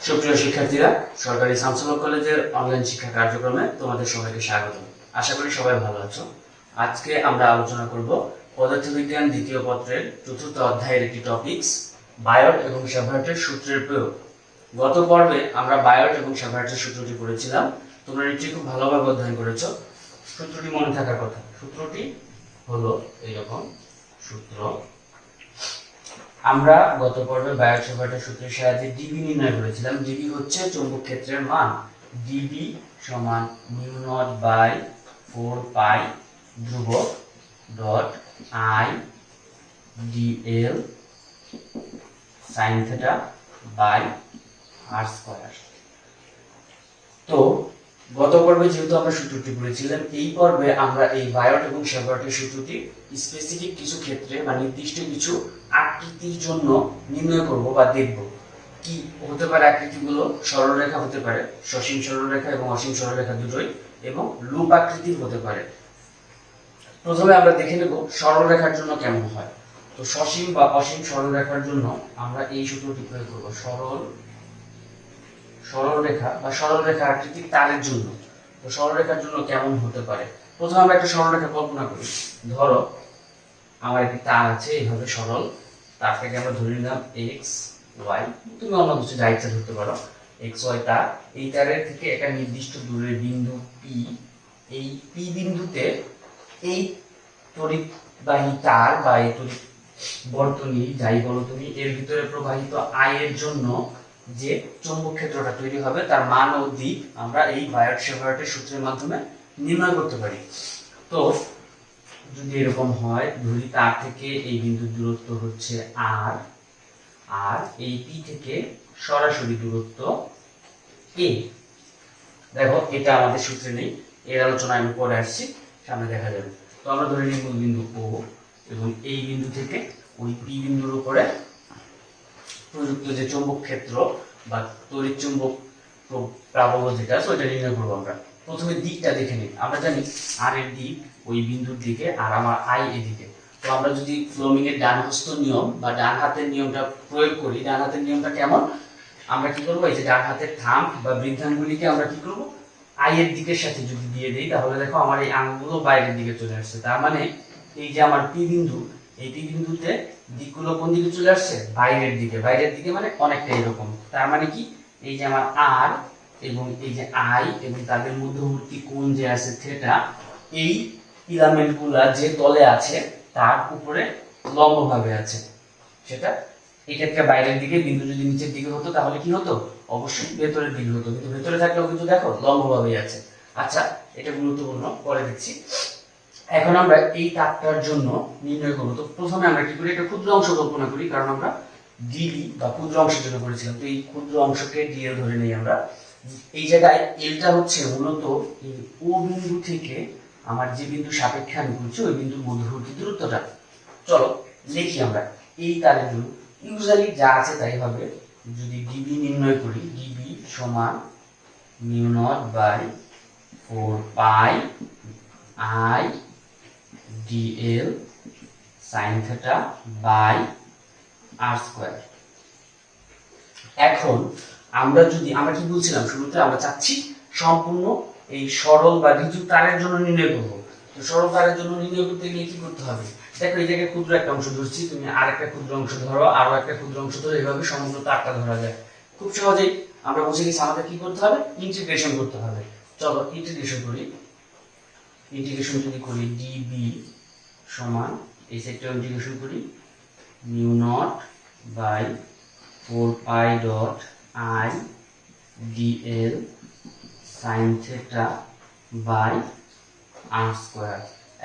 সুপ্রিয় শিক্ষার্থীরা, সরকারি শামসুল হক কলেজের অনলাইন শিক্ষা কার্যক্রমে তোমাদের সবাইকে স্বাগত। আশা করি সবাই ভালো আছো। আজকে আমরা আলোচনা করব পদার্থবিজ্ঞান দ্বিতীয় পত্রের চতুর্থ অধ্যায়ের একটি টপিকস, বায়ট এবং স্যাভার্টের সূত্রের প্রয়োগ। গত পর্বে আমরা বায়ট এবং স্যাভার্টের সূত্রটি পড়েছিলাম। তোমরা নিশ্চয়ই খুব ভালোভাবে অধ্যয়ন করেছো। সূত্রটি মনে থাকার কথা। সূত্রটি হলো এইরকম সূত্র। আমরা গত পর্বে বায়ট স্যাভার্টের সূত্রের সাহায্যে ডিবি নির্ণয় করেছিলাম। ডিবি হচ্ছে চৌম্বক ক্ষেত্রের মান। ডিবি সমান মিউ নট বাই 4 পাই ধ্রুবক dot I d l sine theta by r square. তো গত পর্বে যেহেতু আমরা সূত্রটি পড়েছিলাম, এই পর্বে আমরা এই বায়ট এবং স্যাভার্টের সূত্রটি স্পেসিফিক কিছু ক্ষেত্রে বা নির্দিষ্ট কিছু আকৃতির জন্য নির্ণয় করব বা দেখব। কি হতে পারে আকৃতিগুলো? সরলরেখা হতে পারে, সসীম সরলরেখা এবং অসীম সরলরেখা দুটোই, এবং লুপ আকৃতির হতে পারে। প্রথমে আমরা দেখে নেব সরলরেখার জন্য কেমন হয়। তো সসীম বা অসীম সরলরেখার জন্য আমরা এই সূত্রটি প্রয়োগ করব। সরলরেখা বা সরলরেখা আকৃতির তারের জন্য। তো সরলরেখার জন্য কেমন হতে পারে? প্রথমে আমরা একটা সরলরেখা কল্পনা করি। ধরো আমার একটি তার আছে, এইভাবে সরল। তারটাকে আমরা ধরে নিলাম এক্স ওয়াই, তুমি অন্য কিছু যা ইচ্ছা ধরতে পারো। এক্স ওয়াই তার, এই তারের থেকে একটা নির্দিষ্ট দূরের বিন্দু পি, এই পি বিন্দুতে এই তড়িৎবাহী তার বা এই তড়িৎ বর্তনী যাই বলো তুমি, এর ভিতরে প্রবাহিত আই এর জন্য যে চৌম্বক ক্ষেত্রটা তৈরি হবে তার মান ও দিক আমরা এই বায়ট স্যাভার্টের সূত্রের মাধ্যমে নির্ণয় করতে পারি। তো যদি এরকম হয়, ধরি তার থেকে এই বিন্দুর দূরত্ব হচ্ছে আর, আর এই পি থেকে সরাসরি দূরত্ব এ। দেখো এটা আমাদের সূত্রে নেই, এর আলোচনা আমি পরে আসছি, সামনে দেখা যাবে। তো আমরা ধরে নিই মূল বিন্দু ও, এবং এই বিন্দু থেকে ওই পি বিন্দুর উপরে প্রযুক্ত যে চৌম্বক ক্ষেত্র বা তড়িৎ চৌম্বক প্রাবল্য যেটা আছে ওইটা নির্ণয় করবো। আমরা প্রথমে দিকটা দেখে নিই। আমরা জানি আর এর দিক ওই বিন্দুর দিকে আর আমার আই এদিকে। তো আমরা যদি ফ্লোমিং এর ডান হস্ত নিয়ম বা ডান হাতের নিয়মটা প্রয়োগ করি, ডান হাতের নিয়মটা কেমন? আমরা কি করবো, এই যে ডান হাতের থাম্ব বা বৃদ্ধাঙ্গুলিকে আমরা কি করবো, আই এর দিকের সাথে যদি দিয়ে দিই, তাহলে দেখো আমার এই আঙ্গুলগুলো বাইরের দিকে চলে আসছে। তার মানে এই যে আমার পি বিন্দু, এই পি বিন্দুতে দিকগুলো কোন দিকে চলে আসছে? বাইরের দিকে। বাইরের দিকে মানে অনেকটা এরকম। তার মানে কি, এই যে আমার আর এবং এই যে আই এবং তাদের মধ্যবর্তী কোণ যে আছে থিটা, এই ফিলামেন্টগুলা যে তলে আছে তার উপরে লম্বভাবে আছে। সেটা এই ক্ষেত্রে বাইরের দিকে, বিন্দু যদি নিচের দিকে হতো তাহলে কি হতো? অবশ্যই ভেতরের দিকে হতো, কিন্তু ভেতরে থাকলেও কিন্তু দেখো লম্বভাবেই আছে। আচ্ছা, এটা গুরুত্বপূর্ণ, পরে দিচ্ছি। এখন আমরা এই তাপটার জন্য নির্ণয় করবো। তো প্রথমে আমরা কি করি, একটা ক্ষুদ্র অংশ কল্পনা করি, কারণ আমরা ডিবি বা ক্ষুদ্র অংশের জন্য করেছিলাম। তো এই ক্ষুদ্র অংশকে ডিএল ধরে নেই আমরা। এই জায়গায় এলটা হচ্ছে মূলত এই ও বিন্দু থেকে আমার যে বিন্দু সাপেক্ষে আমি করছি ওই বিন্দুর মধ্যবর্তী দূরত্বটা। চলো লিখি আমরা এই তারের জন্য। ইউজুয়ালি যা আছে তাই হবে। যদি ডিবি নির্ণয় করি, ডিবি সমান mu naught by 4 pi I d l sine theta by r square. এখন আমরা কি বলছিলাম শুরুতে, আমরা চাচ্ছি সম্পূর্ণ এই সরল বা ঋজু তারের জন্য নির্ণয় করব। তো সরল তারের জন্য নির্ণয় করতে গেলে কি করতে হবে? দেখো এই জায়গায় ক্ষুদ্র একটা অংশ ধরছি, তুমি আরেকটা ক্ষুদ্র অংশ ধরো, আরো একটা ক্ষুদ্র অংশ ধরো, এইভাবে সম্পূর্ণ তারটা ধরা যায়। খুব সহজেই আমরা বুঝে গেছি আমাদের কি করতে হবে, ইন্টিগ্রেশন করতে হবে। চলো ইন্টিগ্রেশন করি। ইন্টিগ্রেশন যদি করি, ডিবি সমান এই সেটটা ইন্টিগ্রেশন করি mu naught by 4 pi dot I d l sine theta by r square.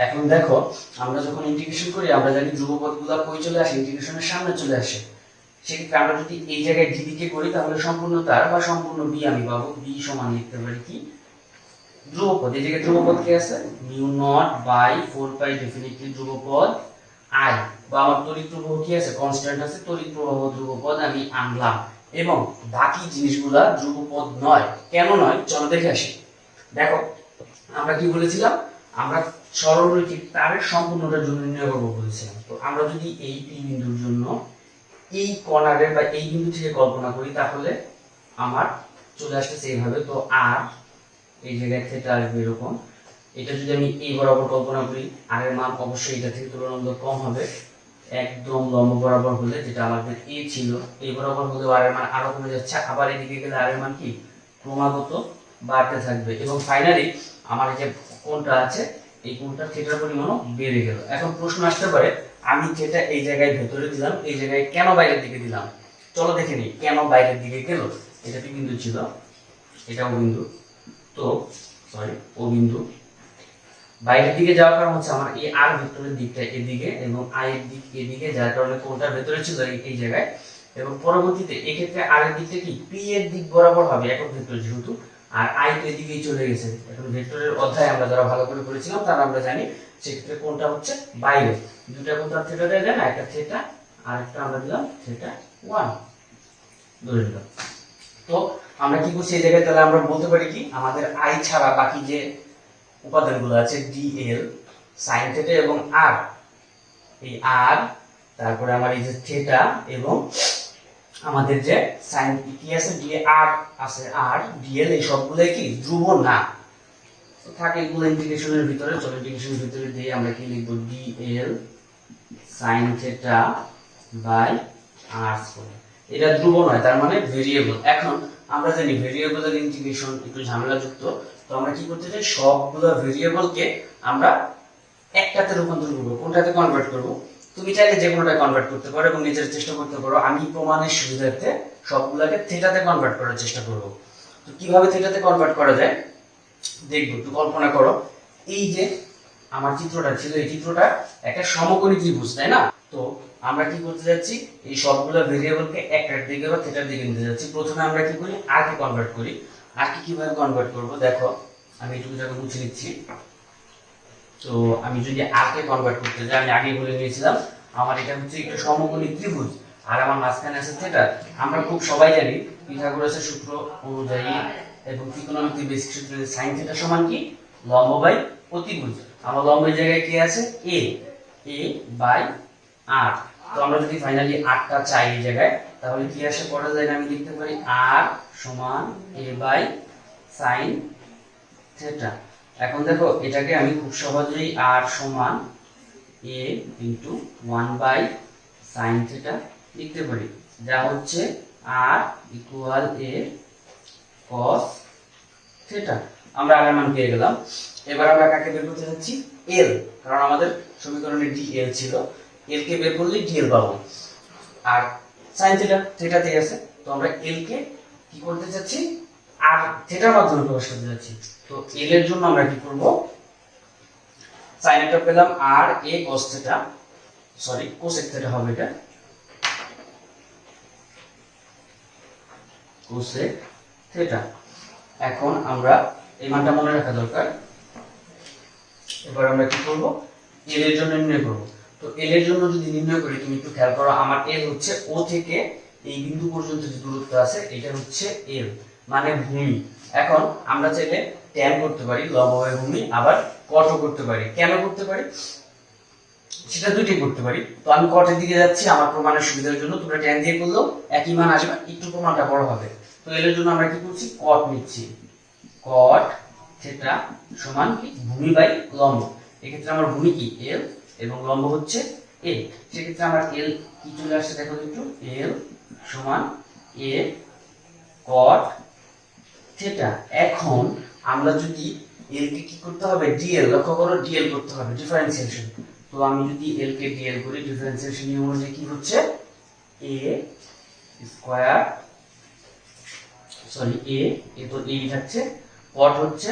এখন দেখো আমরা যখন ইন্টিগ্রেশন করি আমরা জানি ধ্রুবপদগুলো কই চলে আসে, ইন্টিগ্রেশনের সামনে চলে আসে। সেক্ষেত্রে আমরা যদি এই জায়গায় ডিবি কে করি তাহলে সম্পূর্ণ তার বা সম্পূর্ণ বি আমি পাবো। বি সমান লিখতে পারি কি, ধ্রুবপদ। এই জায়গায় ধ্রুবপদ কি আছে? Mu naught by 4 pi definitely ধ্রুবপদ আই, বা আমার তড়িৎ প্রবাহ কি আছে? কনস্ট্যান্ট আছে, তড়িৎ প্রবাহ ধ্রুবপদ আমি আনলাম। এবং বাকি জিনিসগুলা ধ্রুবপদ নয়। কেন নয় চলো দেখে আসি। দেখো আমরা কি বলেছিলাম, আমরা সরলরৈখিক তারের সম্পূর্ণটার জন্য নির্ণয় করবো বলেছিলাম। তো আমরা যদি এই পি বিন্দুর জন্য এই কর্নারের বা এই বিন্দু থেকে কল্পনা করি, তাহলে আমার চলে আসতেছে এইভাবে। তো আর এই জায়গায় থেকে আসবে এরকম। এটা যদি আমি এই বরাবর কল্পনা করি, আর এর মান অবশ্যই এটা থেকে তুলনামূলক কম হবে। একদম লম্ব বরাবর হলে, যেটা আমাদের এ ছিল, এই বরাবর হলে আর এর মান আরো কমে যাচ্ছে, আবার এদিকে গেলে আর এর মান কি ক্রমাগত বাড়তে থাকবে। এবং ফাইনালি আমার যে কোণটা আছে, এই কোণটা থিটার পরিমাণও বেড়ে গেল। এখন প্রশ্ন আসতে পারে, আমি থিটা এই জায়গায় ভেতরে দিলাম, এই জায়গায় কেন বাইরের দিকে দিলাম? চলো দেখে নিই কেন বাইরের দিকে গেল। এটা পি বিন্দু ছিল, এটা ও বিন্দু, তো সরি ও বিন্দু। বাইরের দিকে যাওয়ার কারণ হচ্ছে আমার এই আর ভেক্টরের দিকটা এদিকে এবং আই এর দিক এদিকে, যার কারণে কোণটা ভেতরে ছিল এই জায়গায়। এবং পরবর্তীতে এক্ষেত্রে আর এর দিকটা কি পি এর দিক বরাবর হবে একক ভেক্টর যেহেতু, আর আই তো এদিকেই চলে গেছে। এখন ভেক্টরের অধ্যায় আমরা যারা ভালো করে পড়েছিলাম তারা আমরা জানি সেক্ষেত্রে কোণটা হচ্ছে বাইরে। দুটা কোণ তার থিটা দেয় না, একটা থিটা আর একটা আমরা দিলাম থিটা 1 ধরে নিলাম। তো আমরা কি করছি এই জায়গায়, তাহলে আমরা বলতে পারি কি আমাদের আই ছাড়া বাকি যে উপাদানগুলো আছে ডিএল সাইন থিটা এবং আর, এই আর তারপরে আমার এই যে থিটা এবং আমাদের যে সাইন কি আছে ডি আর আছে, আর ডিএল, এই সবগুলাই কি ধ্রুব না। তো থাকে এগুলো ইন্টিগ্রেশনের ভিতরে, চলো ইন্টিগ্রেশনের ভিতরে দিয়ে আমরা কি লিখব d l sine theta by r square. এটা ধ্রুব নয়, তার মানে ভেরিয়েবল। এখন আমরা জানি ভেরিয়েবলের ইন্টিগ্রেশন একটু ঝামেলাযুক্ত। তো আমরা কি করতে চাই, সবগুলো ভেরিয়েবলকে আমরা একটাতে রূপান্তর করব। কোনটাতে কনভার্ট করব? তুমি চাইলে যে কোনোটা কনভার্ট করতে পারো এবং নিজের চেষ্টা করতে পারো। আমি প্রমাণের সুবিধার্থে সবগুলোকে থিটাতে কনভার্ট করার চেষ্টা করব। তো কিভাবে থিটাতে কনভার্ট করা যায় দেখবো। একটু কল্পনা করো, এই যে আমার চিত্রটা ছিল, এই চিত্রটা একটা সমকোণী ত্রিভুজ, তাই না? তো আমরা কি করতে যাচ্ছি, এই সবগুলো ভেরিয়েবলকে একটার দিকে বা থিটার দিকে নিতে যাচ্ছি। প্রথমে আমরা কি করি, আর কে কনভার্ট করি। আর কি কিভাবে কনভার্ট করব দেখো, আমি একটু জায়গা মুছে নিচ্ছি। তো আমি যদি আর কে কনভার্ট করতে যাই, আমি আগে বলে নিয়েছিলাম আমার এটা হচ্ছে একটা সমকোণী ত্রিভুজ আর আমার মাঝখানে আছে থিটা। আমরা খুব সবাই জানি পিথাগোরাসের সূত্র অনুযায়ী এবং ত্রিকোণমিতির বেসিক সূত্রে sin থিটা সমান কি লম্ব বাই অতিভুজ। আমার লম্বের জায়গায় কি আছে a বাই r। তো আমরা যদি ফাইনালি r টা চাই এই জায়গায়, তাহলে কি আসে পড়া যায়, আমি লিখতে পারি r সমান a বাই sin থিটা। এখন দেখো এটাকে আমি খুব সহজেই r সমান a into 1 by sin theta লিখতে পারি, যা হচ্ছে r equal a cos theta. আমরা r এর মান পেয়ে গেলাম। এবার আমরা কাকে বের করতে যাচ্ছি, l, কারণ আমাদের সমীকরণে dl ছিল, l কে বের করলে dl পাবো। আর sin থিটা থিটাতেই আছে, তো আমরা l কে কি করতে যাচ্ছি, আর থিটার মাধ্যমে প্রকাশ করতে যাচ্ছি। তো l এর জন্য আমরা কি করব, sin এটা পেলাম r a cos theta, sorry cosec theta হবে এটা, cosec থিটা। এখন আমরা এই মানটা মনে রাখা দরকার। এবার আমরা কি করব, l এর জন্য নির্ণয় করব। তো l এর জন্য যদি নির্ণয় করি, তুমি একটু খেয়াল করো, আমার l হচ্ছে o থেকে এই বিন্দু পর্যন্ত যে দূরত্ব আছে এটা হচ্ছে l, মানে ভূমি। এখন আমরা চাইলে tan করতে পারি লম্ব বাই ভূমি, আবার cot ও করতে পারি। কেন করতে পারি সেটা দুইটাই করতে পারি। তো আমি cot এর দিকে যাচ্ছি আমার প্রমাণের সুবিধার জন্য, তোমরা tan দিয়ে করলেও একই মান আসবে, একটু প্রমাণটা বড় হবে। তো l এর জন্য আমরা কি করছি, cot নিচ্ছি। cot থিটা সমান কি ভূমি বাই লম্ব। এক্ষেত্রে আমার ভূমি কি l এবং লম্ব হচ্ছে a। সেক্ষেত্রে আমার l কি চলে আসছে দেখো একটু, l সমান a cot থিটা। এখন আমরা যদি l কে কি করতে হবে, dl, লক্ষ্য করো dl করতে হবে, ডিফারেন্সিয়েশন। তো আমি যদি l কে dl করি, ডিফারেন্সিয়েশন নিয়ম অনুযায়ী কি হচ্ছে, a স্কয়ার, সরি a তো a থাকছে, cot হচ্ছে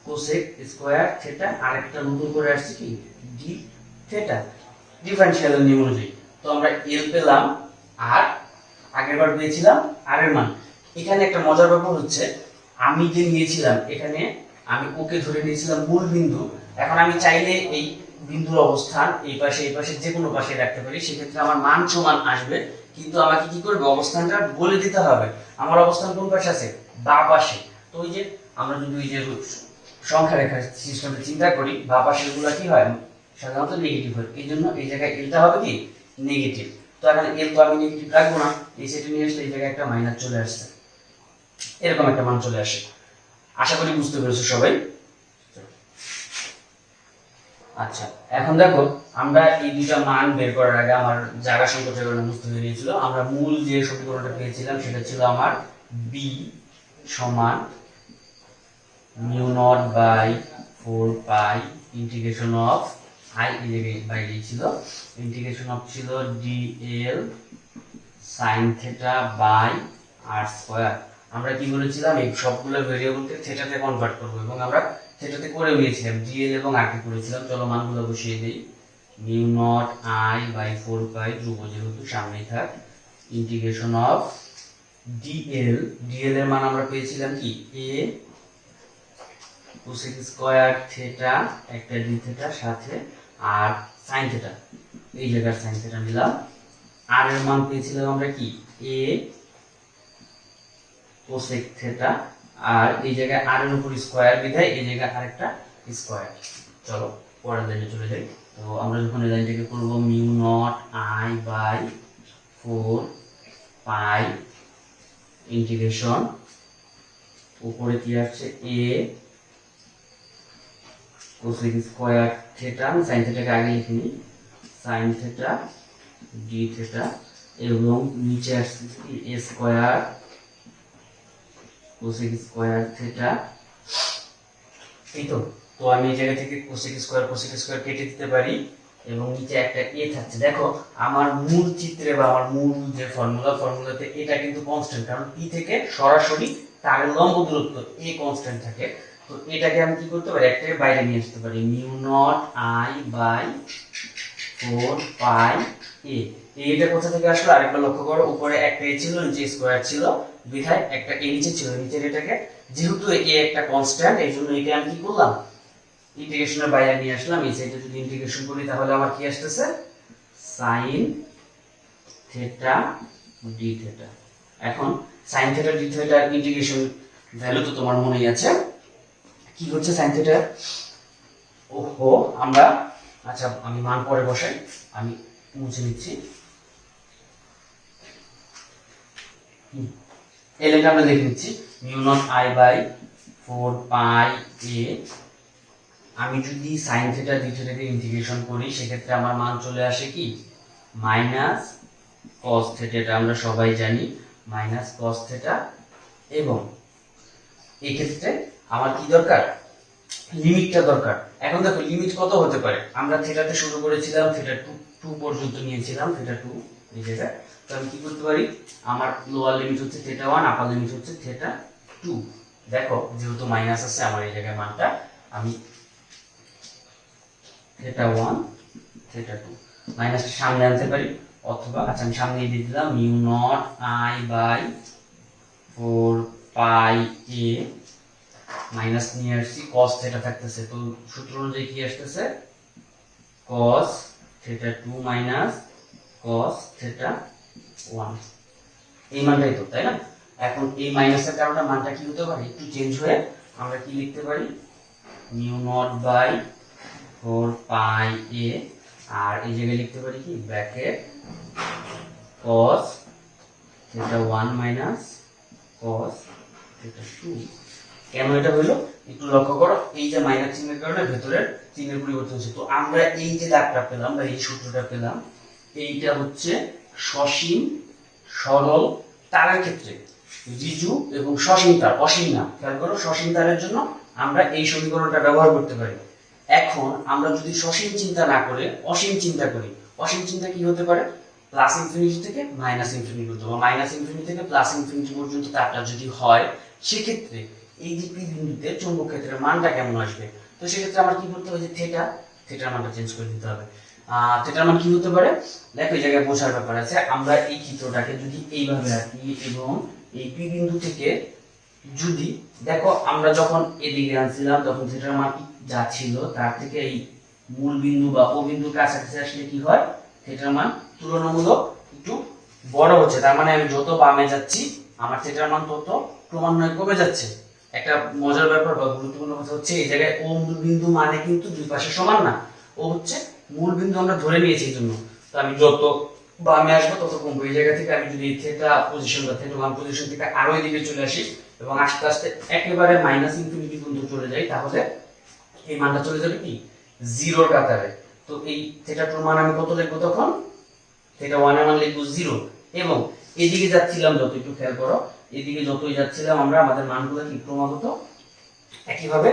cosec স্কয়ার থিটা, আরেকটা নতুন করে আসছে কি d থিটা, ডিফারেন্সিয়াল নিয়ম অনুযায়ী। তো আমরা l পেলাম আর আগেরবার পেয়েছিলাম r এর মান। এখানে একটা মজার ব্যাপার হচ্ছে, আমি যে নিয়েছিলাম এখানে আমি ওকে ধরে নিয়েছিলাম মূল বিন্দু। এখন আমি চাইলে এই বিন্দুর অবস্থান এই পাশে যে কোনো পাশে রাখতে পারি, সেক্ষেত্রে আমার মান সমান আসবে। কিন্তু আমাকে কি করবে, অবস্থানটা বলে দিতে হবে আমার অবস্থান কোন পাশে আছে, বাঁ পাশে। তো ওই যে আমরা যদি ওই যে সংখ্যা রেখার সিস্টেমে চিন্তা করি, বাঁ পাশের গুলো কি হয় সাধারণত নেগেটিভ হয়, এই জন্য এই জায়গায় এলটা হবে কি নেগেটিভ। তো এখন এল তো আমি নেগেটিভ রাখবো না, এই সাইডে নিয়ে আসলে এই জায়গায় একটা মাইনাস চলে আসছে। এরকম একটা মান চলে আসে। আশা করি বুঝতে পেরেছো সবাই। আচ্ছা, এখন দেখো আমরা এই দুইটা মান বের করার আগে আমার জায়গা সংকোচের কারণে বুঝতে হয়ে গিয়েছিল। আমরা মূল যে সমীকরণটা পেয়েছিলাম সেটা ছিল আমার বি সমান mu naught by 4 pi integration of I, এই জায়গায় বাইরে ছিল ইন্টিগ্রেশন অফ ছিল d l sine theta by r square. আমরা কি বলেছিলাম এই সবগুলো ভেরিয়েবলকে থিটাতে কনভার্ট করব এবং আমরা থিটাতে করে নিয়েছিলাম, ডিএল এবং আর কে করেছিলাম। চলো মানগুলো বসিয়ে দেই। মিউ নট আই বাই 4 পাই ধ্রুব যেহেতু সামনেই থাক, ইন্টিগ্রেশন অফ ডিএল, ডিএল এর মান আমরা পেয়েছিলাম কি এ কোসেক স্কয়ার থিটা একটা ডি থিটা সাথে আর সাইন থিটা, এই জায়গার সাইন থিটা নিলাম। আর এর মান পেয়েছিলাম আমরা কি এ কোসেক থিটা, আর এই জায়গায় আর এর উপর স্কয়ার বিধায় এই জায়গায় আরেকটা স্কয়ার। চলো পরের লাইনে চলে যাই। তো আমরা যখন এই লাইনটাকে করব mu naught I by 4 pi integration, উপরে কি আসছে এ কোসেক স্কয়ার থিটা, আমি সাইন থিটাকে আগে লিখে নিই, সাইন থিটা ডি থিটা, এবং নিচে আসছে কি এ স্কয়ার কোসেক স্কয়ার থিটা। এই তো তো আমি এই জায়গা থেকে কোসেক স্কয়ার কেটে দিতে পারি এবং নিচে একটা এ থাকছে। দেখো আমার মূল চিত্রে বা আমার মূল যে ফর্মুলাতে এটা কিন্তু কনস্ট্যান্ট, কারণ পি থেকে সরাসরি তারের লম্ব দূরত্ব এ কনস্ট্যান্ট থাকে। তো এটাকে আমি কি করতে পারি, একটাকে বাইরে নিয়ে আসতে পারি, mu naught I by 4 pi এ। এটা কোথা থেকে আসলো আরেকবার লক্ষ্য করো, উপরে একটা এ ছিল নিচে স্কয়ার ছিল বিধায় একটা এ নিচে ছিল, নিচের এটাকে যেহেতু এ একটা কনস্ট্যান্ট এই জন্য এটা আমি কি করলাম ইন্টিগ্রেশনের বাইরে নিয়ে আসলাম। এই সাইডে যদি ইন্টিগ্রেশন করি তাহলে আমার কি আসতেছে সাইন থিটা ডি থিটা। এখন সাইন থিটা ডি থিটার ইন্টিগ্রেশন ভ্যালু তো তোমার মনেই আছে, কি হচ্ছে সাইন থিটা। ওহো আমরা আচ্ছা আমি মান পরে বসাই, আমি মুছে নিচ্ছি। এই লেখা আমরা লিখে নিচ্ছি mu naught I by 4 pi এ। আমি যদি সাইন থিটা ডি থিটাকে ইন্টিগ্রেশন করি সেক্ষেত্রে আমার মান চলে আসে কি মাইনাস কস থিটা, এটা আমরা সবাই জানি মাইনাস কস থিটা। এবং এই ক্ষেত্রে আমার কি দরকার, লিমিটটা দরকার। এখন দেখো লিমিট কত হতে পারে, আমরা থিটাতে শুরু করেছিলাম, থিটা 2 পর্যন্ত নিয়েছিলাম, থিটা 2 এই জায়গায়। তো আমি কি করতে পারি, আমার লোয়ার লিমিট হচ্ছে থিটা 1, আপার লিমিট হচ্ছে থিটা 2। দেখো যেহেতু মাইনাস আছে আমার এই জায়গায় মানটা আমি থিটা 1 থিটা 2 মাইনাসটা সামনে আনতে পারি, অথবা আচ্ছা আমি সামনে দিয়ে দিলাম mu naught I by 4 pi a minus নিয়ে আসছি, cos থিটা থাকতেছে, তো সূত্র অনুযায়ী কি আসতেছে cos theta 2 minus cos theta 1, এই মানটাই তো, তাই না। এখন এই মাইনাসের কারণে মানটা কি হতে পারে একটু চেঞ্জ হয়ে আমরা কি লিখতে পারি মিউ নট বাই 4 পাই এ, আর এই জায়গায় লিখতে পারি কি bracket cos theta 1 minus cos theta 2। কেন এটা হলো একটু লক্ষ্য করো, এই যে মাইনাস চিহ্নের কারণে ভেতরের চিহ্নের পরিবর্তন হচ্ছে। তো আমরা এই যে দাগটা পেলাম বা এই সূত্রটা পেলাম, এইটা হচ্ছে সসীম সরল তারের ক্ষেত্রে ঋজু এবং সসীম তার, অসীম না, খেয়াল করো সসীম তারের জন্য আমরা এই সমীকরণটা ব্যবহার করতে পারি। এখন আমরা যদি সসীম চিন্তা না করে অসীম চিন্তা করি, অসীম চিন্তা কি হতে পারে প্লাস ইনফিনিটি থেকে মাইনাস ইনফিনিটি পর্যন্ত বা মাইনাস ইনফিনিটি থেকে প্লাস ইনফিনিটি পর্যন্ত তারটা যদি হয়, সেক্ষেত্রে এই যে পি বিন্দুতে চৌম্বক ক্ষেত্রের মানটা কেমন আসবে। তো সেক্ষেত্রে আমার কি করতে হবে যে থিটার মানটা চেঞ্জ করে দিতে হবে। থিটার মান কি হতে পারে দেখো এই জায়গায় বোঝার ব্যাপার আছে। আমরা এই চিত্রটাকে যদি এইভাবে রাখি এবং এই পি বিন্দু থেকে যদি দেখো আমরা যখন এদিকে আনছিলাম তখন থিটার মান যা ছিল তার থেকে এই মূল বিন্দু বা ও বিন্দুর কাছাকাছি আসলে কি হয় থিটার মান তুলনামূলক একটু বড় হচ্ছে, তার মানে আমি যত বামে যাচ্ছি আমার থিটার মান তত ক্রমান্বয়ে কমে যাচ্ছে। একটা মজার ব্যাপার বা গুরুত্বপূর্ণ কথা হচ্ছে এই জায়গায় ও মূল বিন্দু মানে কিন্তু দুই পাশে সমান না, ও হচ্ছে মূল বিন্দু আমরা ধরে নিয়েছি এই জন্য। তো আমি যত বামে আসবো তত কমবো। এই জায়গা থেকে আমি যদি থিটা পজিশন বা থিটা ওয়ান পজিশন থেকে আরো এদিকে চলে আসি এবং আস্তে আস্তে একেবারে মাইনাস ইনফিনিটি পর্যন্ত চলে যাই, তাহলে এই মানটা চলে যাবে কি জিরোর কাতারে। তো এই থিটা টুর মান আমি কত লিখবো তখন? থিটা ওয়ান এর মান লিখবো জিরো। এবং এদিকে যাচ্ছিলাম যত, একটু খেয়াল করো, এদিকে যতই যাচ্ছিলাম আমরা আমাদের মানগুলো কি ক্রমাগত একইভাবে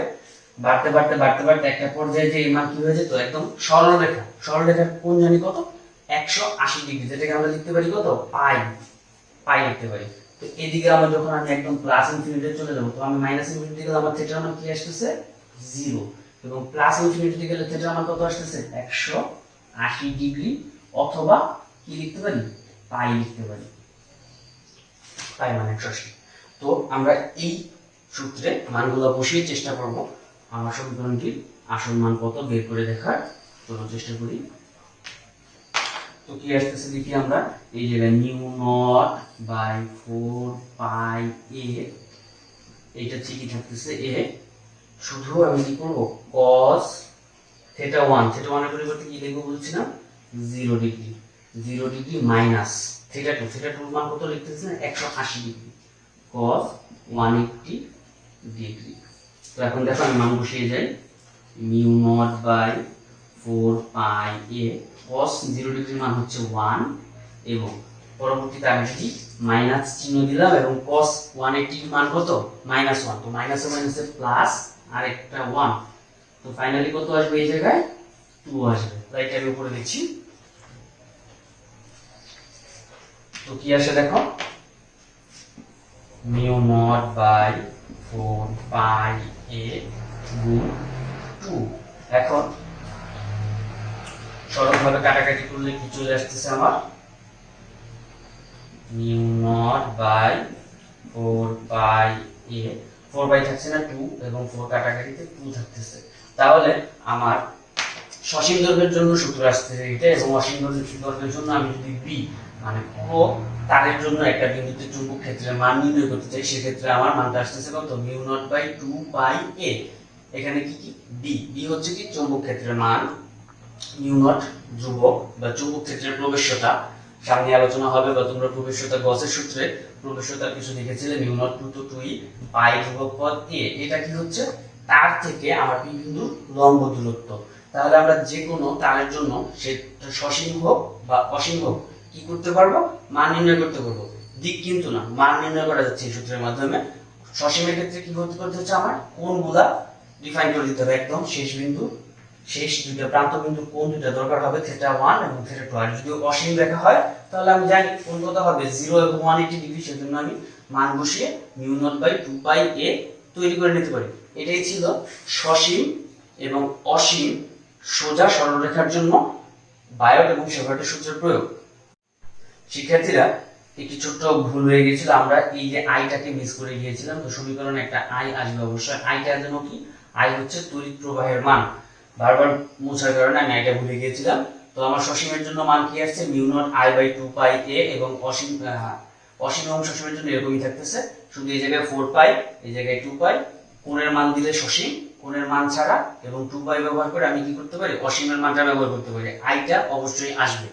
বাড়তে বাড়তে বাড়তে বাড়তে একটা পর্যায়ে যে এই মান কি হয়ে যেত একদম সরলরেখা। সরলরেখার কোণ জানি কত? 180 ডিগ্রি, যেটাকে আমরা লিখতে পারি কত? পাই। পাই লিখতে পারি। তো এদিকে আমরা যখন আমি একদম প্লাস ইনফিনিটি চলে যাব, তো আমি মাইনাস ইনফিনিটি গেলে আমার থিটার মান কি আসতেছে? জিরো। এবং প্লাস ইনফিনিটি গেলে থিটার মান কত আসতেছে? 180 ডিগ্রি, অথবা কি লিখতে পারি? পাই লিখতে পারি। পাই মানে 180। তো আমরা এই সূত্রে মানগুলো বসিয়ে চেষ্টা করব আমার সমীকরণটির আসল মান কত বের করে দেখার। চলো চেষ্টা করি। তো কি আসতেছে দেখি আমরা। এই জায়গায় নিউ নট বাই 4 পাই এ, এইটা ঠিকই থাকতেছে এ। শুধু আমি কি করব? cos থিটা 1, থিটা 1 এর পরিবর্তে কি লিখব বলছিলাম? 0 degree. 0 degree minus theta 2, theta 2 এর মান কত লিখতেছি না? 180 ডিগ্রি। cos 180 degree. তো এখন দেখো আমি মান বসিয়ে যাই। Mu naught by 4 pi a, cos 0 ডিগ্রির মান হচ্ছে 1, এবং পরবর্তীতে আমি যদি মাইনাস চিহ্ন দিলাম এবং cos 180 এর মান কত? -1। তো মাইনাসে মাইনাসে প্লাস আর একটা 1, তো ফাইনালি কত আসবে এই জায়গায়? 2 আসবে। রাইট, আমি উপরে দিচ্ছি। তো কি আসে দেখো, মিউ নট বাই 4 পাই এ গুণ 2। এখন সরলভাবে কাটাকাটি করলে কি চলে আসতেছে আমার? Mu naught by 4 pi a, 4 by থাকছে না 2, এবং 4 কাটাকাটিতে 2 থাকতেছে। তাহলে আমার সসীম দৈর্ঘ্যের জন্য সূত্র আসতেছে এটা, এবং অসীম দৈর্ঘ্যের জন্য আমি যদি বি মানে পুরো তারের জন্য একটা বিন্দুতে চুম্বক ক্ষেত্রের মান নির্ণয় করতে চাই, সেক্ষেত্রে আমার মানটা আসতেছে কত? মিউ নট বাই 2 পাই এ। এখানে কি কি? বি। বি হচ্ছে কি চুম্বক ক্ষেত্রের মান, মিউ নট ধ্রুবক বা চুম্বক ক্ষেত্রের প্রবেশ্যতা। সামনে আলোচনা হবে, বা তোমরা প্রবেশ্যতা গসের সূত্রে প্রবেশ্যতার কিছু লিখেছিলে, মিউ নট 2 to 2 পাই ধ্রুবক পদ এ। এটা কি হচ্ছে? তার থেকে আমার পি বিন্দুর লম্ব দূরত্ব। তাহলে আমরা যে কোনো তারের জন্য সেটা সসীম হোক বা অসীম হোক কি করতে পারবো? মান নির্ণয় করতে পারবো। দিক কিন্তু না, মান নির্ণয় করা যাচ্ছে এই সূত্রের মাধ্যমে। সসীমের ক্ষেত্রে কি করতে হচ্ছে? আমার কোণগুলা ডিফাইন করে দিতে হবে। একদম শেষ বিন্দু, শেষ দুইটা প্রান্ত বিন্দুর কোণ দুইটা দরকার হবে, থিটা 1 এবং থিটা 2। আর যদি অসীম রেখা হয় তাহলে আমি জানি কোণ কত হবে? 0 এবং 180 ডিগ্রি। সেজন্য আমি মান বসিয়ে মিউ নট বাই 2 পাই এ তৈরি করে নিতে পারি। এটাই ছিল সসীম এবং অসীম সোজা সরলরেখার জন্য বায়ট এবং সেভার্টের সূত্রের প্রয়োগ। শিক্ষার্থীরা, একটি ছোট্ট ভুল হয়ে গিয়েছিল, আমরা এই যে আইটাকে মিস করে গিয়েছিলাম। তো সমীকরণে একটা আই আসবে অবশ্যই। আইটা যেন কি? আই হচ্ছে তড়িৎ প্রবাহের মান। বারবার মোছার কারণে আমি আইটা ভুলে গিয়েছিলাম। তো আমার সসীমের জন্য মান কি আসছে? মিউ নট আই বাই 2 পাই এ, এবং অসীম এবং সসীমের জন্য এরকমই থাকতেছে। শুধু এই জায়গায় 4 পাই, এই জায়গায় 2 পাই। কোণের মান দিলে সসীম, কোণের মান ছাড়া এবং 2 পাই ব্যবহার করে আমি কি করতে পারি? অসীমের মানটা ব্যবহার করতে পারি। আইটা অবশ্যই আসবে।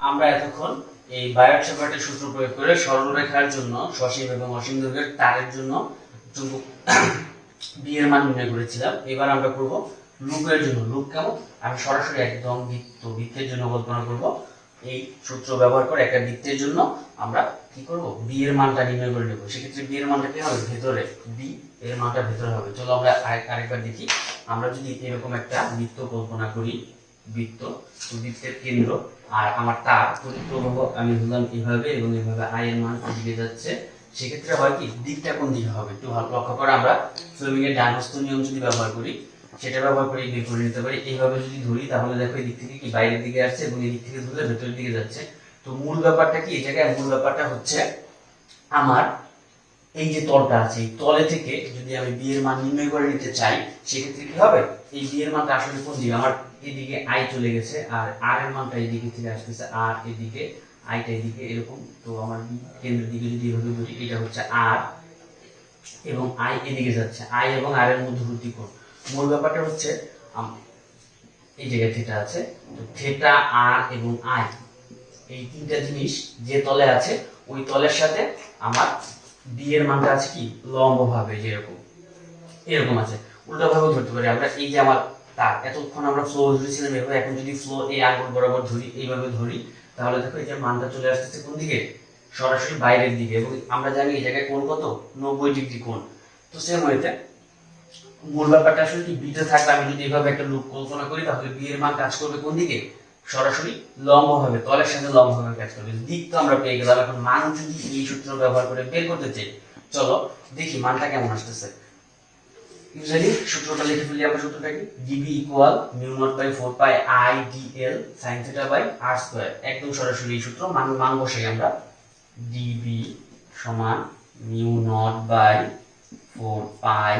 আমরা এতক্ষণ এই বায়ট সেভার্টের সূত্র প্রয়োগ করে সরলরেখার জন্য সসীম এবং অসীম দৈর্ঘ্যের তারের জন্য চুম্বক বি এর মান নির্ণয় করেছিলাম। এবার আমরা করব লুপের জন্য। লুপ কেমন? আমি সরাসরি একদম বৃত্তের জন্য কল্পনা করব। এই সূত্র ব্যবহার করে একটা বৃত্তের জন্য আমরা কি করব? বি এর মানটা নির্ণয় করে নেব। সেক্ষেত্রে বি এর মানটা কি হবে? ভেতরে, বি এর মানটা ভেতরে হবে। চলো আমরা আরেকবার দেখি। আমরা যদি এরকম একটা বৃত্ত কল্পনা করি, বৃত্তের কেন্দ্র, আর আমার তার তড়িৎ প্রবাহ আমি ধরলাম এভাবে, এবং এভাবে আই এর মান এদিকে যাচ্ছে। সেক্ষেত্রে হয় কি? দিকটা কোন দিকে হবে? একটু ভালো লক্ষ্য করে আমরা ফ্লেমিং এর ডান হস্ত নিয়ম যদি ব্যবহার করি, সেটা ব্যবহার করে বের করে নিতে পারি। এইভাবে যদি ধরি তাহলে দেখো এই দিক থেকে কি বাইরের দিকে আসছে, এবং এই দিক থেকে ধরলে ভেতরের দিকে যাচ্ছে। তো মূল ব্যাপারটা কি? এই জায়গায় মূল ব্যাপারটা হচ্ছে আমার এই যে তলটা আছে, এই তলে থেকে যদি আমি বি এর মান নির্ণয় করে নিতে চাই, সেক্ষেত্রে কি হবে? এই বি এর মানটা আসলে কোন দিকে? আমার এদিকে আই চলে গেছে, আর আর এর মানটা এদিকে থেকে আসতেছে, আর এদিকে আইটা এদিকে এরকম। তো আমার কেন্দ্রের দিকে যদি এভাবে ধরি, এটা হচ্ছে আর, এবং আই এদিকে যাচ্ছে। আই এবং আর এর মধ্যবর্তী কোণ। মূল ব্যাপারটা হচ্ছে এই জায়গায় থিটা আছে, তো থিটা আর এবং আই এই তিনটা জিনিস যে তলে আছে ওই তলের সাথে আমার ডি এর মানটা আছে কি লম্ব ভাবে, যেরকম এরকম আছে। উল্টা ভাবেও ধরতে পারি আমরা। এই যে আমার তার এতক্ষণ আমরা ফ্লো ধরেছিলাম এভাবে, এখন যদি ফ্লো এই আঙ্গুল বরাবর ধরি, এইভাবে ধরি, তাহলে দেখো এই যে মানটা চলে আসতেছে কোন দিকে, সরাসরি বাইরের দিকে। এবং আমরা জানি এই জায়গায় কোণ কত, 90 ডিগ্রি কোণ। তো সেম ওয়েতে মূল ব্যাপারটা আসলে কি, বিতে থাকলে আমি যদি এভাবে একটা লুপ কল্পনা করি, তাহলে বি এর মান কাজ করবে কোন দিকে, সরাসরি লম্ব হবে, তলের সাথে লম্ব ভাবে কাজ করবে। দিক তো আমরা পেয়ে গেলাম। এখন মান যদি এই সূত্র ব্যবহার করে বের করতে চাই, চলো দেখি মানটা কেমন আসতেছে। ইউজুয়ালি সূত্রটা লিখে ফেলি আমরা। সূত্রটা কি, d b equal mu naught by 4 pi I d l sin theta by r square. একদম সরাসরি এই সূত্র, মান বসাই আমরা। ডিবি সমান মিউ নট বাই 4 পাই,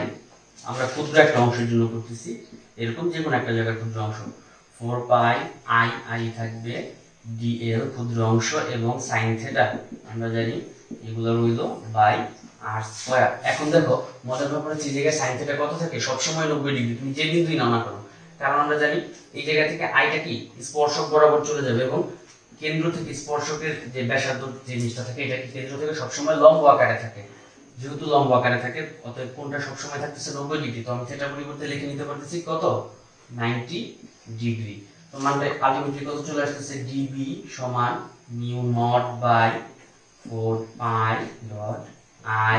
আমরা ক্ষুদ্র একটা অংশের জন্য করতেছি, এরকম যে কোনো একটা জায়গার ক্ষুদ্র অংশ, 4 পাই আই থাকবে ডিএল ক্ষুদ্র অংশ, এবং sin থিটা আমরা জানি এগুলো রইল বাই আর স্কয়ার। এখন দেখো মজার ব্যাপার হচ্ছে, এই জায়গায় sin থিটা কত থাকে, সবসময় 90 ডিগ্রি, তুমি যে বিন্দুই নাও না কেন। কারণ আমরা জানি এই জায়গা থেকে আইটা কি স্পর্শক বরাবর চলে যাবে, এবং কেন্দ্র থেকে স্পর্শকের যে ব্যাসার্ধ যে জিনিসটা থাকে, এটা কি কেন্দ্র থেকে সবসময় লম্ব আকারে থাকে। যেহেতু লম্ব আকারে থাকে, অতএব কোণটা সবসময় থাকতেছে 90 ডিগ্রি। তো আমি থিটার পরিবর্তে লিখে নিতে পারতেছি কত, 90 ডিগ্রি। তো মানে আলটিমেটলি কত চলে আসতেছে, ডিবি সমান mu naught by 4 pi dot I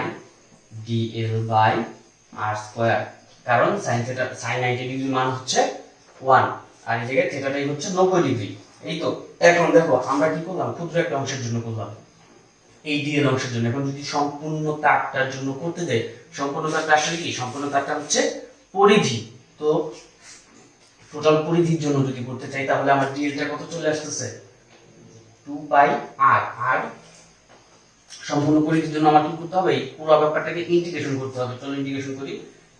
DL by r square. কারণ sin থিটা, sin 90 ডিগ্রি মান হচ্ছে 1, আর এই জায়গায় থিটাটাই হচ্ছে 90 ডিগ্রি। এই তো। এখন দেখো আমরা কি করলাম, ক্ষুদ্র একটা অংশের জন্য করলাম, এই ডিএল অংশের জন্য। এখন যদি সম্পূর্ণ তারটার জন্য করতে দেয়, সম্পূর্ণ তারটা আসলে কি, সম্পূর্ণ তারটা হচ্ছে পরিধি। তো টোটাল পরিধির জন্য যদি করতে চাই, তাহলে আমার ডিএলটা কত চলে আসতেছে, 2 পাই আর। আর সম্পূর্ণ পরিধির জন্য আমার কি করতে হবে, এই পুরো ব্যাপারটাকে ইন্টিগ্রেশন করতে হবে। চলো ইন্টিগ্রেশন করি।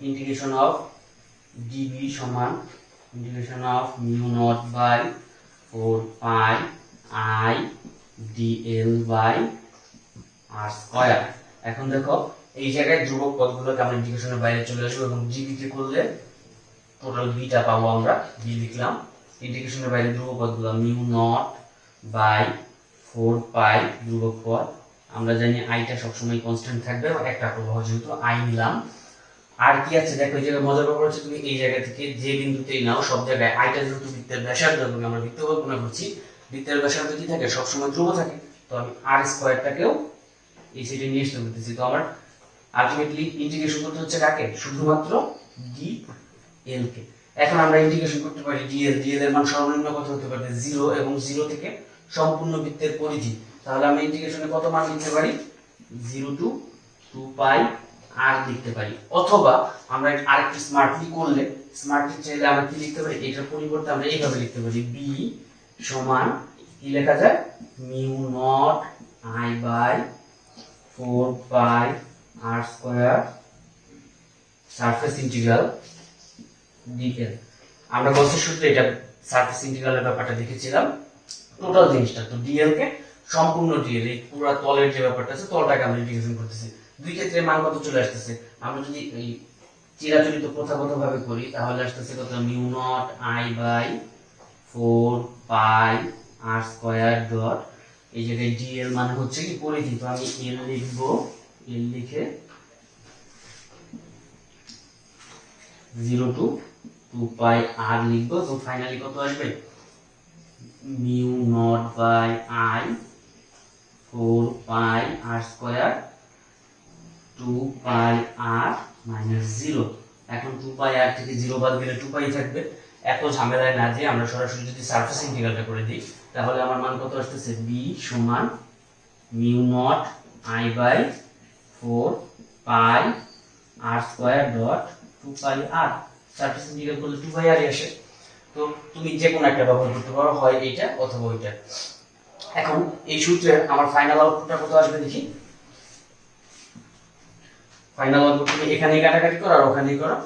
ইন্টিগ্রেশন অফ ডিবি সমান integration of mu naught by 4 pi I DL by r square. এখন দেখো এই জায়গায় ধ্রুবক পদগুলোকে আমরা ইন্টিগ্রেশনের বাইরে চলে আসবো, এবং জিবি কে করলে টোটাল বিটা পাবো আমরা। বি লিখলাম। ইন্টিগ্রেশনের বাইরে ধ্রুবক পদগুলো মিউ নট বাই 4 পাই ধ্রুবক পদ। আমরা জানি আইটা সবসময় কনস্ট্যান্ট থাকবে, একটা প্রবাহ যেহেতু আই নিলাম। আর কি আছে দেখো, এই জায়গায় মজার ব্যাপার হচ্ছে, তুমি এই জায়গা থেকে যে বিন্দুতেই নাও, সব জায়গায় আইটা যেহেতু বৃত্তের ব্যাসার্ধ, এবং আমরা বৃত্ত কল্পনা করছি, বৃত্তের ব্যাসার্ধ কি থাকে, সবসময় ধ্রুব থাকে। তো আমি আর স্কয়ারটাকেও এই সাইডে নিয়ে আসতে করতেছি। তো আমার আলটিমেটলি ইন্টিগ্রেশন করতে হচ্ছে কাকে, শুধুমাত্র ডি এল কে। এখন আমরা ইন্টিগ্রেশন করতে পারি ডিএল। ডিএল এর মান সর্বনিম্ন কত হতে পারে, 0, এবং 0 থেকে সম্পূর্ণ বৃত্তের পরিধি। তাহলে আমরা ইন্টিগ্রেশনে কত মান লিখতে পারি, 0 টু 2 পাই আর লিখতে পারি। অথবা আমরা আরেকটু স্মার্টলি করলে, স্মার্টলি চাইলে আমরা কি লিখতে পারি, এটার পরিবর্তে আমরা এইভাবে লিখতে পারি, বি সমান কি লেখা যায়, mu naught I by 4 pi r square surface integral dl. আমরা গসের সূত্রে এটা সারফেস ইন্টিগ্রালের ব্যাপারটা দেখেছিলাম, টোটাল জিনিসটা। তো ডিএল কে সম্পূর্ণ ডিএল, এই পুরো তলের যে ব্যাপারটা আছে, তলটাকে আমরা ইন্টিগ্রেশন করতেছি। দুই ক্ষেত্রে মান কত চলে আসতেছে, আমরা যদি এই চিরাচরিত প্রথাগতভাবে করি, তাহলে আসতেছে কত, mu naught I by 4 pi r square dot, এই জায়গায় ডিএল মানে হচ্ছে কি পরিধি। তো আমি এল লিখবো, এল লিখে 0 টু 2 পাই আর লিখবো। তো ফাইনালি কত আসবে, mu naught by I 4 pi r square 2 pi r minus 0। এখন 2 পাই আর থেকে 0 বাদ গেলে 2 পাই থাকবে। এত ঝামেলায় না যে আমরা সরাসরি যদি সারফেস ইন্টিগ্রালটা করে দিই, তাহলে আমার মান কত আসতেছে, বি সমান mu naught I by 4 pi r square dot 2 pi r. Surface integral করলে 2 পাই আর আসে। তো তুমি যে কোনো একটা ব্যবহার করতে পারো, হয় এইটা অথবা ওইটা। এখন এই সূত্রে আমার ফাইনাল আউটপুটটা কত আসবে দেখি। ফাইনাল আউটপুট তুমি এখানেই কাটাকাটি করো আর ওখানেই করো।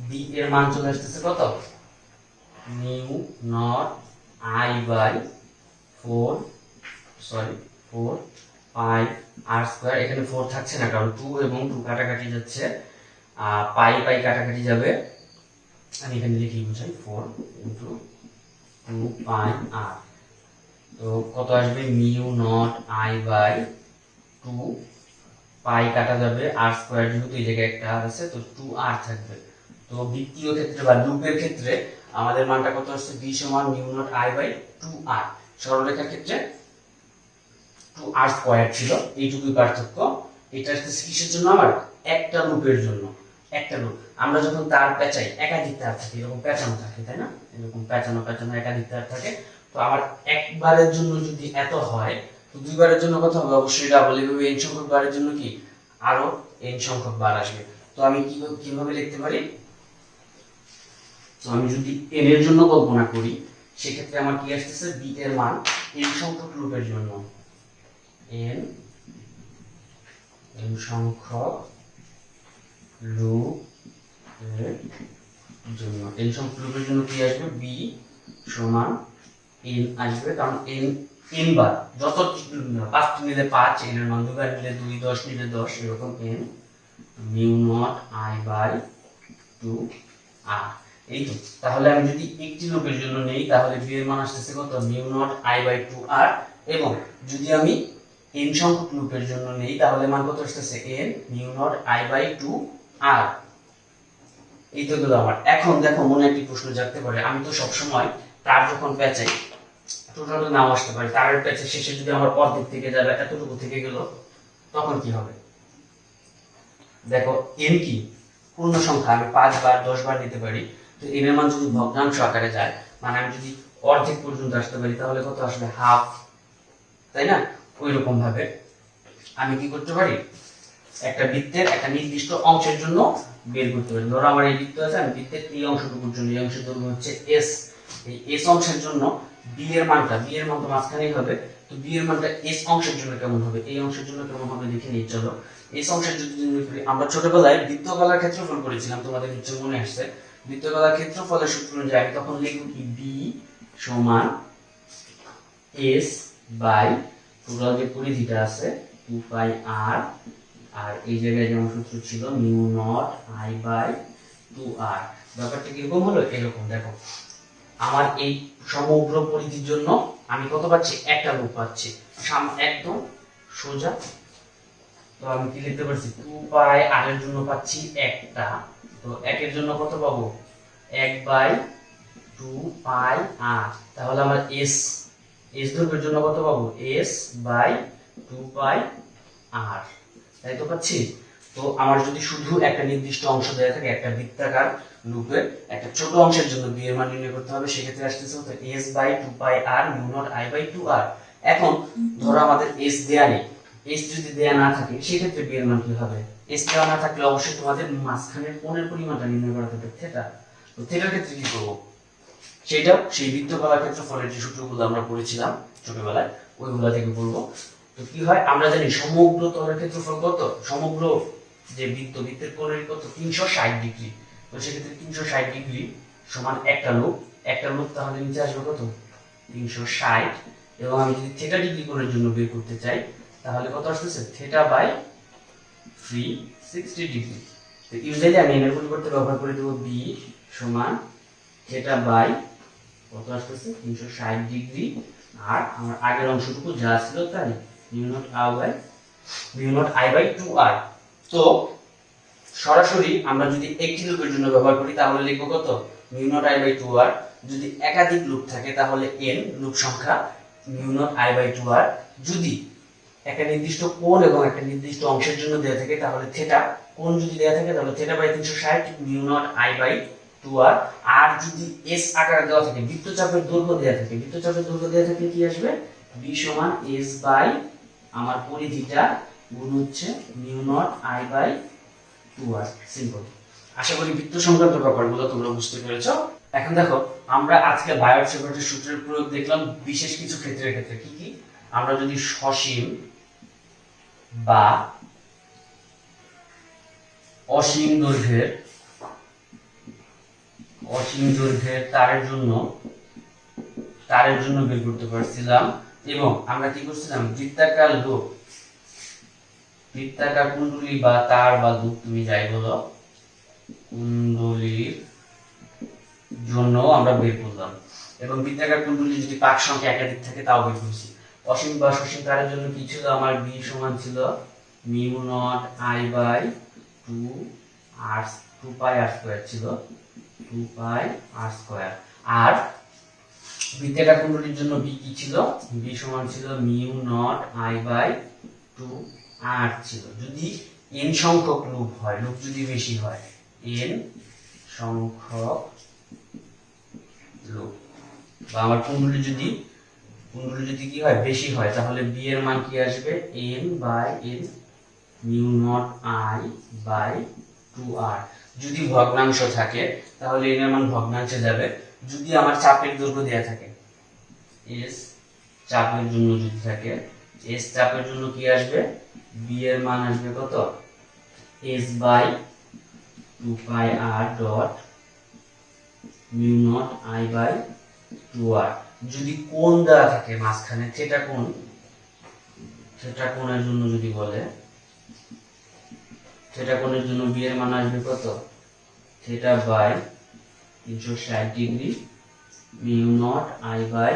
বি এর মান চলে আসতেছে কত, mu naught I by 4 pi r square. এখানে 4 থাকছে না, কারণ 2 এবং 2 কাটাকাটি যাচ্ছে, পাই পাই কাটাকাটি যাবে। আমি এখানে লিখি বুঝাই, 4 ইনটু 2 পাই আর। তো কত আসবে মিউ নট আই বাই 2, পাই কাটা যাবে আর স্কয়ার, যেহেতু এই জায়গায় একটা আর আছে তো 2r থাকবে। তো বৃত্তীয় ক্ষেত্রে বা লুপের ক্ষেত্রে আমাদের মানটা কত আসছে, b সমান mu naught I by 2r। সরলরেখার ক্ষেত্রে 2r স্কয়ার ছিল, এইটুকুই পার্থক্য। এটা আসছে কিসের জন্য, আমার একটা লুপের জন্য। একটা লুপ আমরা যখন তার পেঁচাই, একাধিক তার থাকে, এরকম পেঁচানো থাকে, তাই না, এরকম পেঁচানো পেঁচানো একাধিক তার থাকে। তো আমার একবারের জন্য যদি এত হয়, তো দুইবারের জন্য কত হবে, অবশ্যই ডাবল। এভাবে n সংখ্যক বারের জন্য কি আরো n সংখ্যক বার আসবে। তো আমি কিভাবে লিখতে পারি, তো আমি যদি n এর জন্য কল্পনা করি, সেক্ষেত্রে আমার কি আসতেছে, b এর মান n সংখ্যক লুপের জন্য, n সংখ্যক লুপ এর জন্য, n সংখ্যক লুপের জন্য কি আসবে, b সমান n আসবে, কারণ n বার, যত 5 নিলে 5, n এর মান 2 বার নিলে 2, 10 নিলে 10, এরকম n mu naught I by 2 r। এই তো, তাহলে আমি যদি একটি লুপের জন্য নেই, তাহলে b এর মান আসছে কত, mu naught I by 2 r। এবং যদি আমি n সংখ্যক লুপের জন্য নেই, তাহলে মান কত আসছে, n mu naught I by 2 r। এই তো গেল আমার। এখন দেখো, মনে একটি প্রশ্ন জাগতে পারে, আমি তো সব সময় তার যখন পেঁচাই টোটাল নাও আসতে পারে, তারের পেঁচে শেষে যদি আমার অর্ধেক থেকে যাবে, এতটুকু থেকে গেল, তখন কি হবে। দেখো n কি পূর্ণ সংখ্যা, আমি 5 বার 10 বার নিতে পারি। তো n এর মান যদি ভগ্নাংশ আকারে যায়, মানে আমি যদি অর্ধেক পর্যন্ত আসতে পারি, তাহলে কত আসবে, হাফ, তাই না। ওই রকম ভাবে আমি কি করতে পারি, একটা বৃত্তের একটা নির্দিষ্ট অংশের জন্য বের করতে পারি। ধরো আমার এই বৃত্ত আছে, আমি বৃত্তের এই অংশটুকুর জন্য, এই অংশের দৈর্ঘ্য হচ্ছে s, এই s অংশের জন্য b এর মান তো মাঝখানেই হবে। তো b এর মানটা s অংশের জন্য কেমন হবে, এই অংশের জন্য কেমন হবে দেখে নিই। চলো, s অংশের যদি করি, আমরা ছোটবেলায় বৃত্তকলার ক্ষেত্রফল করেছিলাম, তোমাদের নিশ্চয় মনে আসছে। বৃত্তকলার ক্ষেত্রফলের সূত্র অনুযায়ী আমি তখন লিখব কি, b সমান s বাই টোটাল যে পরিধিটা আছে 2 পাই r, আর এই জায়গায় যেমন সূত্র ছিল mu naught I by 2r। ব্যাপারটা কিরকম হলো, এরকম। দেখো, আমার এই সমগ্র পরিধির জন্য আমি কত পাচ্ছি, একটা লুপ পাচ্ছি, একদম সোজা। তো আমি কি লিখতে পারছি, 2 পাই r এর জন্য পাচ্ছি একটা, তো একের জন্য কত পাবো, 1 বাই 2 পাই r। তাহলে আমার s দৈর্ঘ্যের জন্য কত পাবো, s বাই 2 পাই r, তাই তো পাচ্ছি। তো আমার যদি শুধু একটা নির্দিষ্ট অংশ দেওয়া থাকে, একটা বৃত্তাকার লুপের একটা ছোট অংশের জন্য b এর মান নির্ণয় করতে হবে, সেক্ষেত্রে আসতেছে হচ্ছে s by 2 pi r mu naught i by 2r। এখন ধরো আমাদের s দেয়া নেই, s যদি দেয়া না থাকে, সেক্ষেত্রে b এর মান কি হবে, s দেওয়া না থাকলে অবশ্যই তোমাদের মাঝখানের কোণের পরিমাণটা নির্ণয় করা হবে, থিটা। তো থিটার ক্ষেত্রে কি করব, সেটাও সেই বৃত্তকলার ক্ষেত্রফলের যে সূত্রগুলো আমরা পড়েছিলাম ছোটবেলায়, ওইগুলা থেকে বলবো। তো কি হয়, আমরা জানি সমগ্র তলের ক্ষেত্রফল কত, সমগ্র যে বৃত্তের কোণের কত, 360 ডিগ্রি। তো সেক্ষেত্রে 360 ডিগ্রি সমান একটা লুপ, তাহলে নিচে আসবে কত, 360। এবং আমি যদি থিটা ডিগ্রি কোণের জন্য বের করতে চাই, তাহলে কত আসতেছে, থিটা বাই 360 ডিগ্রি। তো ইউজুয়ালি আমি এর পরিবর্তে ব্যবহার করে দেব b সমান থিটা বাই কত আসতেছে, 360 ডিগ্রি। আর আমার আগের অংশটুকু যা ছিল তাই, mu naught I by 2r। তো সরাসরি আমরা যদি একটি লুপের জন্য ব্যবহার করি, তাহলে লিখব কত, mu naught I by 2r। যদি একাধিক লুপ থাকে, তাহলে n লুপ সংখ্যা mu naught I by 2r। যদি একটা নির্দিষ্ট কোণ এবং একটা নির্দিষ্ট অংশের জন্য দেয়া থাকে, তাহলে থিটা, কোণ যদি দেয়া থাকে তাহলে theta by 360 mu naught I by 2r। আর যদি s আকারে দেওয়া থাকে, বৃত্তচাপের দৈর্ঘ্য দেয়া থাকে, কি আসবে, b সমান s বাই আমার পরিধিটা গুণ হচ্ছে mu naught I by 2r। Simple. আশা করি বৃত্ত সংক্রান্ত ব্যাপারগুলো তোমরা বুঝতে পেরেছো। এখন দেখো, আমরা আজকে বায়োট-সেভার্টের সূত্রের প্রয়োগ দেখলাম বিশেষ কিছু ক্ষেত্রে। কি কি, আমরা যদি সসীম বা অসীম দৈর্ঘ্যের তারের জন্য বের করতে পারছিলাম, এবং আমরা কি করছিলাম, বৃত্তাকার কুণ্ডলী বা তার বা লুপ, তুমি যাই বলো, কুণ্ডলীর জন্য আমরা বের করলাম। এবং বৃত্তাকার কুণ্ডলী যদি পাক সংখ্যা একাধিক থাকে তাও বের করছি। অসীম বা সসীম তারের জন্য কি ছিল আমার বি সমান ছিল mu naught I by 2 pi r square ছিল 2 পাই আর স্কয়ার। আর বৃত্তাকার কুণ্ডলীর জন্য বি কি ছিল বি সমান ছিল মিউ নট আই বাই 2 আর ছিল। যদি n সংখ্যক লুপ হয়, লুপ যদি বেশি হয়, n সংখ্যক লুপ বা আমার কুণ্ডলী যদি কি হয় বেশি হয়, তাহলে b এর মান কি আসবে n by n mu naught i by 2r। যদি ভগ্নাংশ থাকে তাহলে n এর মান ভগ্নাংশে যাবে। যদি আমার চাপের দৈর্ঘ্য দেয়া থাকে s চাপের জন্য যদি থাকে, s চাপের জন্য কি আসবে b এর মান আসবে কত s by 2 pi r dot mu naught i by 2r। যদি কোণ দেওয়া থাকে মাঝখানে থিটা কোণের জন্য যদি বলে, থিটা কোণের জন্য b এর মান আসবে কত theta by 360 degree mu naught i by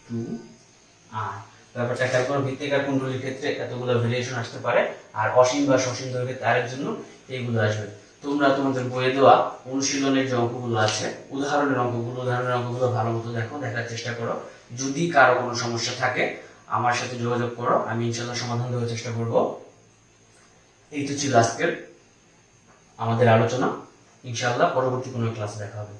2r। ব্যাপারটা খেয়াল করো, বৃত্তাকার কুণ্ডলীর ক্ষেত্রে এতগুলো ভেরিয়েশন আসতে পারে, আর অসীম বা সসীম দৈর্ঘ্যের তারের জন্য এইগুলো আসবে। তোমরা তোমাদের বইয়ে দেওয়া অনুশীলনের যে অঙ্কগুলো আছে, উদাহরণের অঙ্কগুলো ভালো মতো দেখার চেষ্টা করো। যদি কারো কোনো সমস্যা থাকে আমার সাথে যোগাযোগ করো, আমি ইনশাআল্লাহ সমাধান দেওয়ার চেষ্টা করব। এই তো ছিল আজকের আমাদের আলোচনা। ইনশাআল্লাহ পরবর্তী কোনো ক্লাসে দেখা হবে।